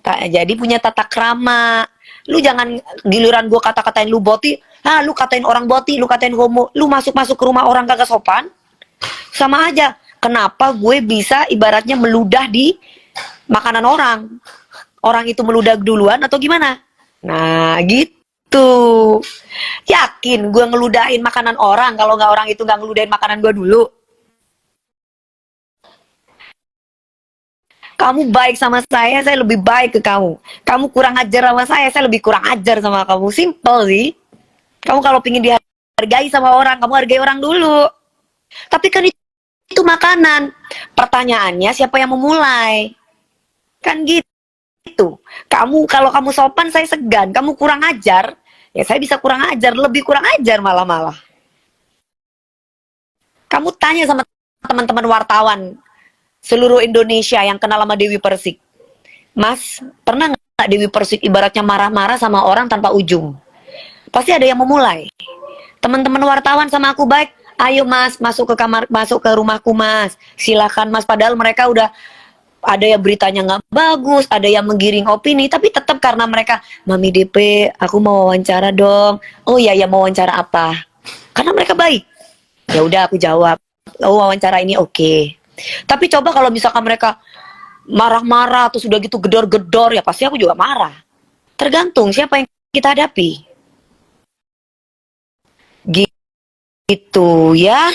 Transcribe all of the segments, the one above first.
Jadi punya tata krama. Lu jangan giliran gue kata-katain lu boti, lu katain orang boti, lu katain homo, lu masuk-masuk ke rumah orang kagak sopan. Sama aja. Kenapa gue bisa ibaratnya meludah di makanan orang? Orang itu meludah duluan atau gimana? Nah, gitu. Yakin gue ngeludahin makanan orang kalau nggak orang itu nggak ngeludahin makanan gue dulu? Kamu baik sama saya lebih baik ke kamu. Kamu kurang ajar sama saya lebih kurang ajar sama kamu. Simple sih. Kamu kalau pingin dihargai sama orang, kamu hargai orang dulu. Tapi kan itu makanan. Pertanyaannya siapa yang memulai? Kan gitu. Kalau kamu sopan, saya segan. Kamu kurang ajar, ya saya bisa kurang ajar. Lebih kurang ajar malah-malah. Kamu tanya sama teman-teman wartawan seluruh Indonesia yang kenal sama Dewi Persik. Mas, pernah nggak Dewi Persik ibaratnya marah-marah sama orang tanpa ujung? Pasti ada yang memulai. Teman-teman wartawan sama aku baik, ayo mas, masuk ke kamar, masuk ke rumahku mas. Silakan mas, padahal mereka udah ada yang beritanya nggak bagus, ada yang menggiring opini, tapi tetap karena mereka, Mami DP, aku mau wawancara dong. Oh iya, ya mau wawancara apa? Karena mereka baik. Ya udah aku jawab, oh wawancara ini oke. Tapi coba kalau misalkan mereka marah-marah atau sudah gitu gedor-gedor, ya pasti aku juga marah. Tergantung siapa yang kita hadapi. Gitu ya.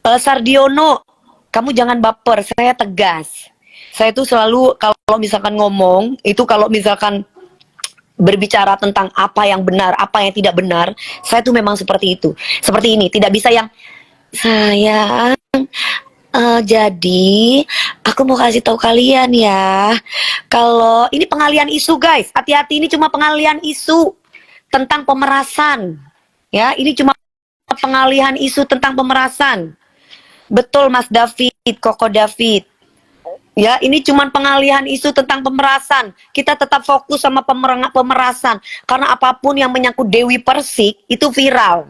Sardiono, kamu jangan baper, saya tegas. Saya tuh selalu kalau misalkan ngomong, itu kalau misalkan berbicara tentang apa yang benar, apa yang tidak benar, saya tuh memang seperti itu. Seperti ini, tidak bisa yang sayang, jadi aku mau kasih tahu kalian ya, kalau ini pengalian isu guys, hati-hati, ini cuma pengalian isu tentang pemerasan. Ya, ini cuma pengalihan isu tentang pemerasan. Betul Mas David, Koko David. Ya, ini cuma pengalihan isu tentang pemerasan. Kita tetap fokus sama pemerasan. Karena apapun yang menyangkut Dewi Persik itu viral.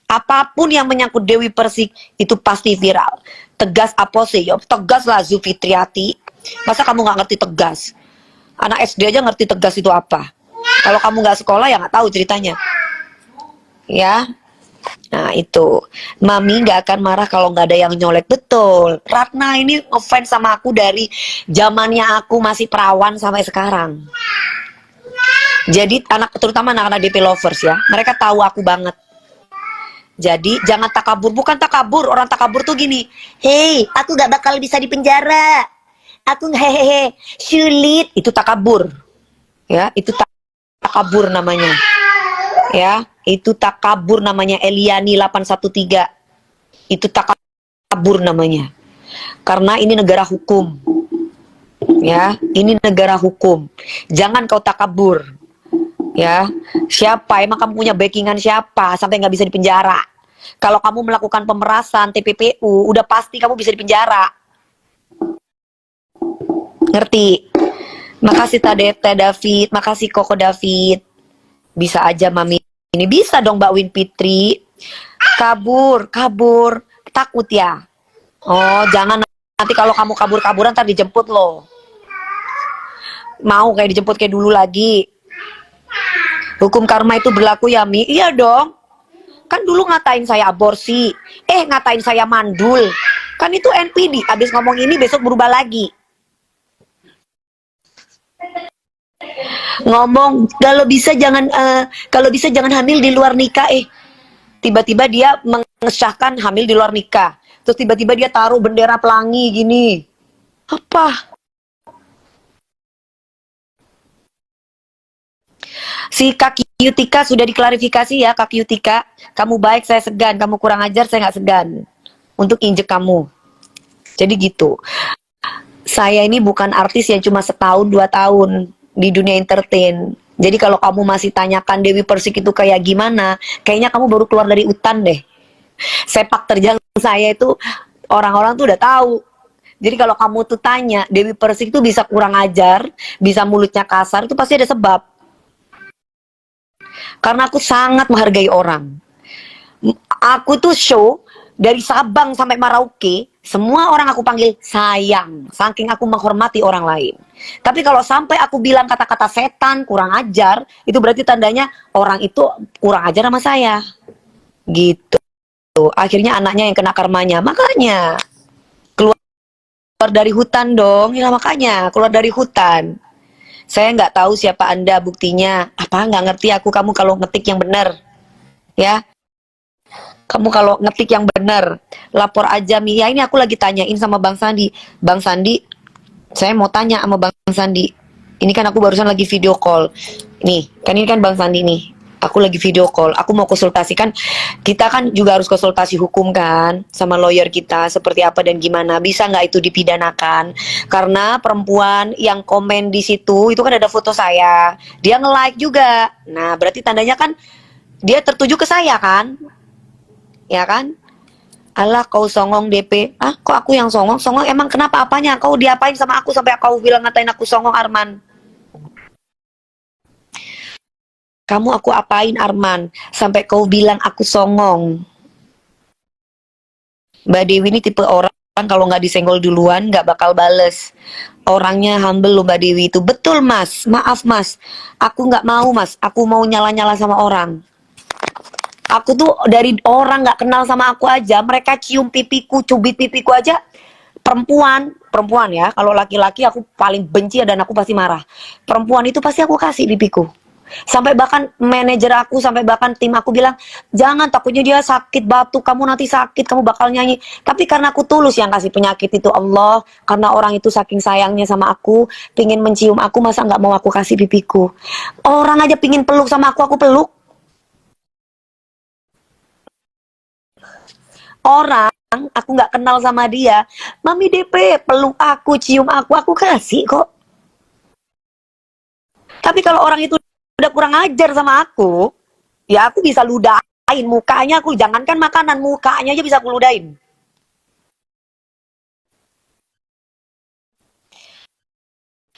Apapun yang menyangkut Dewi Persik itu pasti viral. Tegas apa sih? Ya, tegas lah Zulfitriati. Masa kamu nggak ngerti tegas? Anak SD aja ngerti tegas itu apa. Kalau kamu nggak sekolah ya nggak tahu ceritanya. Ya. Nah itu, Mami nggak akan marah kalau nggak ada yang nyolek. Betul, Ratna ini ngefans sama aku dari zamannya aku masih perawan sampai sekarang. Jadi terutama anak-anak DP lovers ya, mereka tahu aku banget. Jadi jangan takabur, bukan takabur. Orang takabur tuh gini, hei, aku nggak bakal bisa dipenjara. Aku hehehe, sulit. Itu takabur. Ya, itu takabur namanya. Ya, itu takabur namanya. Eliani 813. Itu takabur namanya. Karena ini negara hukum. Ya, ini negara hukum. Jangan kau takabur. Ya, siapa? Emang kamu punya backingan siapa sampai nggak bisa dipenjara? Kalau kamu melakukan pemerasan TPPU, udah pasti kamu bisa dipenjara. Ngerti? Makasih Teh David, makasih Koko David. Bisa aja Mami ini bisa dong Mbak Win Fitri. Kabur, takut ya. Oh, jangan nanti kalau kamu kabur-kaburan ntar dijemput loh. Mau kayak dijemput kayak dulu lagi. Hukum karma itu berlaku ya Mi? Iya dong. Kan dulu ngatain saya aborsi, ngatain saya mandul. Kan itu NPD. Abis ngomong ini besok berubah lagi. Ngomong kalau bisa jangan hamil di luar nikah. Tiba-tiba dia mengesahkan hamil di luar nikah. Terus tiba-tiba dia taruh bendera pelangi gini. Apa? Si Kak Yutika sudah diklarifikasi ya Kak Yutika. Kamu baik, saya segan. Kamu kurang ajar, saya nggak segan untuk injek kamu. Jadi gitu. Saya ini bukan artis yang cuma setahun 2 tahun di dunia entertain. Jadi kalau kamu masih tanyakan Dewi Persik itu kayak gimana, kayaknya kamu baru keluar dari hutan deh. Sepak terjang saya itu orang-orang tuh udah tahu. Jadi kalau kamu tuh tanya Dewi Persik tuh bisa kurang ajar, bisa mulutnya kasar, itu pasti ada sebab. Karena aku sangat menghargai orang. Aku tuh show Dari Sabang sampai Merauke, semua orang aku panggil sayang, saking aku menghormati orang lain. Tapi kalau sampai aku bilang kata-kata setan, kurang ajar, itu berarti tandanya orang itu kurang ajar sama saya. Gitu. Akhirnya anaknya yang kena karmanya. Makanya keluar dari hutan dong. Ya makanya keluar dari hutan. Saya nggak tahu siapa Anda buktinya. Apa nggak ngerti aku, kamu kalau ngetik yang benar. Ya, kamu kalau ngetik yang benar, lapor aja Mia. Ini aku lagi tanyain sama Bang Sandi. Bang Sandi, saya mau tanya sama Bang Sandi. Ini kan aku barusan lagi video call. Nih, kan ini kan Bang Sandi nih. Aku lagi video call. Aku mau konsultasikan. Kita kan juga harus konsultasi hukum kan sama lawyer kita seperti apa dan gimana. Bisa nggak itu dipidanakan? Karena perempuan yang komen di situ itu kan ada foto saya. Dia nge-like juga. Nah, berarti tandanya kan dia tertuju ke saya kan? Ya kan? Alah kau songong DP. Ah, kok aku yang songong? Songong emang kenapa apanya? Kau diapain sama aku sampai kau bilang ngatain aku songong, Arman? Kamu aku apain, Arman? Sampai kau bilang aku songong. Mbak Dewi ini tipe orang kalau nggak disenggol duluan nggak bakal bales. Orangnya humble loh Mbak Dewi itu. Betul Mas, maaf Mas. Aku nggak mau Mas. Aku mau nyala-nyala sama orang. Aku tuh dari orang nggak kenal sama aku aja, mereka cium pipiku, cubit pipiku aja. Perempuan ya. Kalau laki-laki aku paling benci dan aku pasti marah. Perempuan itu pasti aku kasih pipiku. Sampai bahkan manajer aku, sampai bahkan tim aku bilang, jangan, takutnya dia sakit batuk, kamu nanti sakit, kamu bakal nyanyi. Tapi karena aku tulus yang kasih penyakit itu Allah, karena orang itu saking sayangnya sama aku, pingin mencium aku, masa nggak mau aku kasih pipiku. Orang aja pingin peluk sama aku peluk. Orang aku nggak kenal sama dia, Mami DP peluk aku, cium aku kasih kok. Tapi kalau orang itu udah kurang ajar sama aku, ya aku bisa ludahin mukanya, aku jangankan makanan, mukanya aja bisa aku ludahin.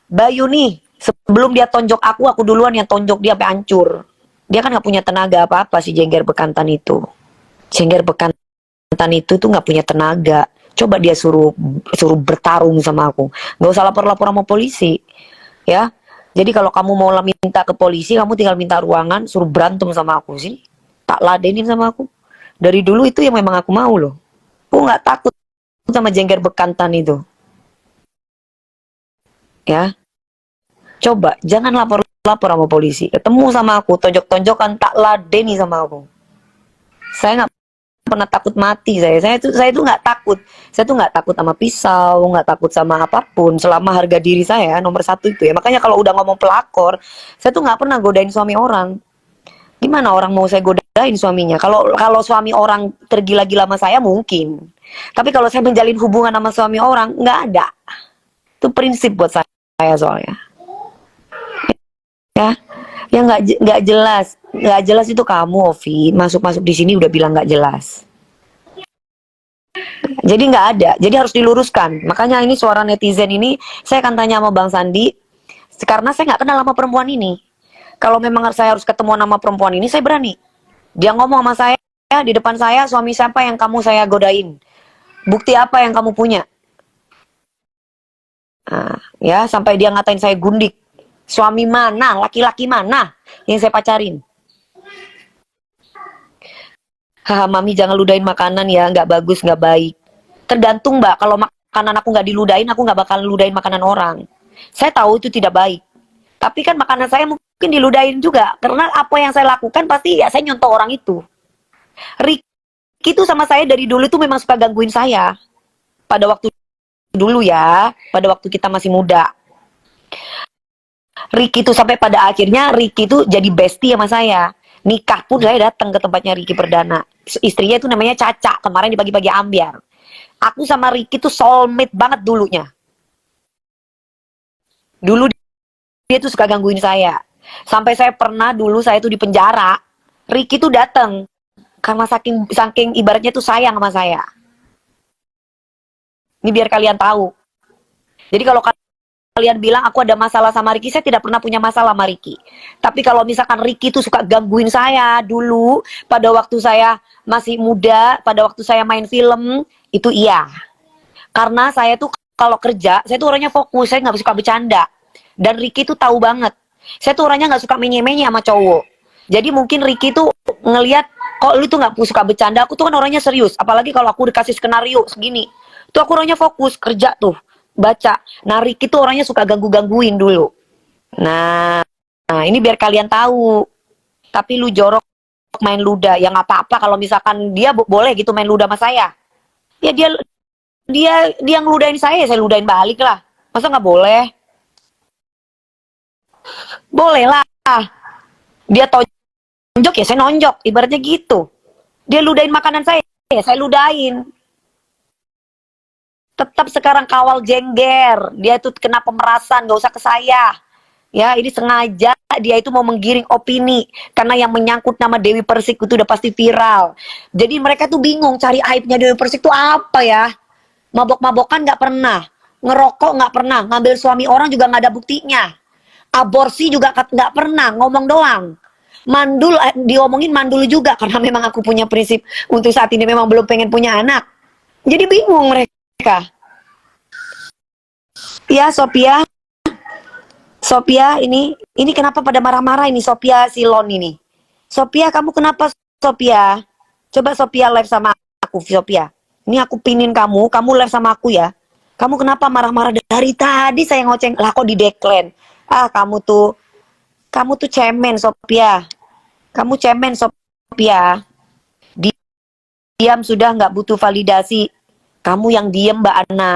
Bayu nih, sebelum dia tonjok aku duluan yang tonjok dia sampai hancur. Dia kan nggak punya tenaga apa-apa si Jengger Bekantan itu. Jengger Bekantan itu tuh nggak punya tenaga. Coba dia suruh suruh bertarung sama aku. Nggak usah lapor-lapor sama polisi, ya. Jadi kalau kamu mau minta ke polisi, kamu tinggal minta ruangan, suruh berantem sama aku sih. Tak ladenin sama aku. Dari dulu itu yang memang aku mau loh. Aku nggak takut sama Jengger Bekantan itu, ya. Coba jangan lapor-lapor sama polisi. Ketemu sama aku, tonjok-tonjokan, tak ladeni sama aku. Saya nggak pernah takut mati saya. Saya itu nggak takut. Saya tuh nggak takut sama pisau, nggak takut sama apapun. Selama harga diri saya nomor satu itu ya. Makanya kalau udah ngomong pelakor, saya tuh nggak pernah godain suami orang. Gimana orang mau saya godain suaminya? Kalau kalau suami orang tergila-gila sama saya mungkin. Tapi kalau saya menjalin hubungan sama suami orang, nggak ada. Itu prinsip buat saya soalnya. Ya, yang nggak jelas itu kamu, Ovi. Masuk-masuk di sini udah bilang nggak jelas. Jadi nggak ada. Jadi harus diluruskan. Makanya ini suara netizen ini, saya akan tanya sama Bang Sandi, karena saya nggak kenal sama perempuan ini. Kalau memang saya harus ketemu sama perempuan ini, saya berani. Dia ngomong sama saya di depan saya, suami siapa yang kamu saya godain? Bukti apa yang kamu punya? Nah, ya sampai dia ngatain saya gundik. Suami mana, laki-laki mana yang saya pacarin? Haha, Mami jangan ludahin makanan ya, nggak bagus, nggak baik. Tergantung Mbak, kalau makanan aku nggak diludahin, aku nggak bakal ludahin makanan orang. Saya tahu itu tidak baik. Tapi kan makanan saya mungkin diludahin juga. Karena apa yang saya lakukan pasti ya saya nyontoh orang itu. Ricky itu sama saya dari dulu itu memang suka gangguin saya. Pada waktu dulu ya, pada waktu kita masih muda. Ricky itu sampai pada akhirnya Ricky itu jadi bestie sama saya. Nikah pun saya datang ke tempatnya Ricky Perdana. Istrinya itu namanya Caca, kemarin di pagi-pagi ambiar. Aku sama Ricky tuh soulmate banget dulunya. Dulu dia tuh suka gangguin saya. Sampai saya pernah dulu saya tuh di penjara. Ricky tuh datang karena saking saking ibaratnya tuh sayang sama saya. Ini biar kalian tahu. Jadi kalau kalian bilang aku ada masalah sama Ricky, saya tidak pernah punya masalah sama Ricky. Tapi kalau misalkan Ricky tuh suka gangguin saya dulu, pada waktu saya masih muda, pada waktu saya main film, itu iya. Karena saya tuh kalau kerja, saya tuh orangnya fokus, saya nggak suka bercanda. Dan Ricky tuh tahu banget. Saya tuh orangnya nggak suka menye-menye sama cowok. Jadi mungkin Ricky tuh ngelihat, kok lu tuh nggak suka bercanda, aku tuh kan orangnya serius. Apalagi kalau aku dikasih skenario segini. Tuh aku orangnya fokus, kerja tuh, baca. Nah Ricky tuh orangnya suka ganggu-gangguin dulu. Nah, nah ini biar kalian tahu. Tapi lu jorok main luda, ya nggak apa-apa kalau misalkan dia boleh gitu main luda sama saya. Ya dia ngeludahin saya ludahin balik lah. Masa nggak boleh? Boleh lah. Dia tonjok ya saya nonjok, ibaratnya gitu. Dia ludahin makanan saya, ya saya ludahin. Tetap sekarang kawal jengger. Dia itu kena pemerasan, nggak usah ke saya. Ya, ini sengaja dia itu mau menggiring opini karena yang menyangkut nama Dewi Persik itu udah pasti viral. Jadi mereka tuh bingung cari aibnya Dewi Persik itu apa ya? Mabok-mabokan nggak pernah, ngerokok nggak pernah, ngambil suami orang juga nggak ada buktinya. Aborsi juga nggak pernah, ngomong doang. Mandul diomongin mandul juga karena memang aku punya prinsip untuk saat ini memang belum pengen punya anak. Jadi bingung mereka. Ya Sophia, Sophia ini kenapa pada marah-marah ini Sophia Silon ini. Sophia kamu kenapa Sophia? Coba Sophia live sama aku Sophia. Ini aku pinin kamu live sama aku ya. Kamu kenapa marah-marah dari tadi saya ngoceng lah kok di decline. Ah kamu tuh cemen Sophia. Kamu cemen Sophia. Diam sudah nggak butuh validasi. Kamu yang diem Mbak Ana.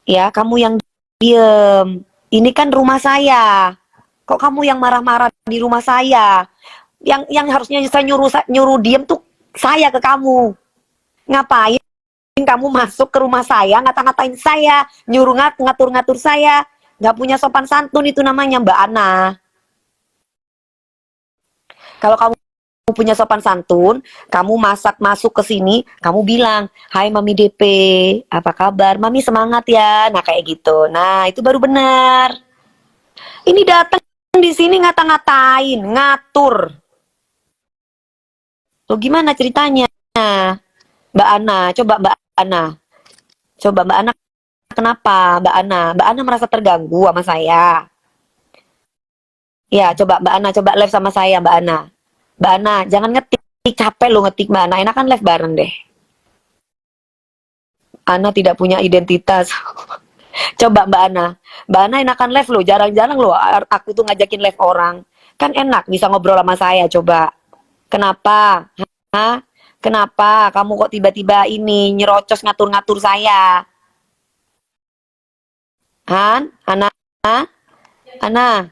Ya, kamu yang diem. Ini kan rumah saya. Kok kamu yang marah-marah di rumah saya? Yang harusnya saya nyuruh diem tuh saya ke kamu. Ngapain kamu masuk ke rumah saya, ngata-ngatain saya, nyuruh ngatur-ngatur saya? Nggak punya sopan santun itu namanya Mbak Ana. Kalau kamu punya sopan santun, kamu masuk ke sini, kamu bilang, "Hai Mami DP, apa kabar? Mami semangat ya." Nah, kayak gitu. Nah, itu baru benar. Ini datang di sini ngata-ngatain, ngatur. Tuh gimana ceritanya? Mbak Ana, coba Mbak Ana. Coba Mbak Ana kenapa? Mbak Ana, Mbak Ana merasa terganggu sama saya. Ya, coba Mbak Ana coba live sama saya Mbak Ana. Mbak Ana, jangan ngetik, capek lo ngetik Mbak Ana. Enakan live bareng deh. Ana tidak punya identitas. Coba Mbak Ana. Mbak Ana enakan live lo, jarang-jarang lo aku tuh ngajakin live orang. Kan enak bisa ngobrol sama saya, coba. Kenapa? Hah? Kenapa kamu kok tiba-tiba ini nyerocos ngatur-ngatur saya? Han? Ana? Ana?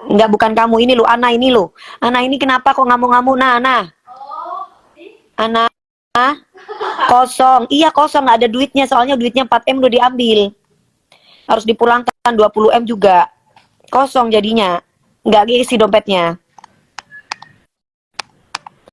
Enggak bukan kamu ini lo, Ana ini lo. Ana ini kenapa kok ngamuk-ngamuk? Nah, Ana. Ana? Kosong. Iya kosong, nggak ada duitnya. Soalnya duitnya 4M udah diambil. Harus dipulangkan 20M juga. Kosong jadinya. Nggak isi dompetnya.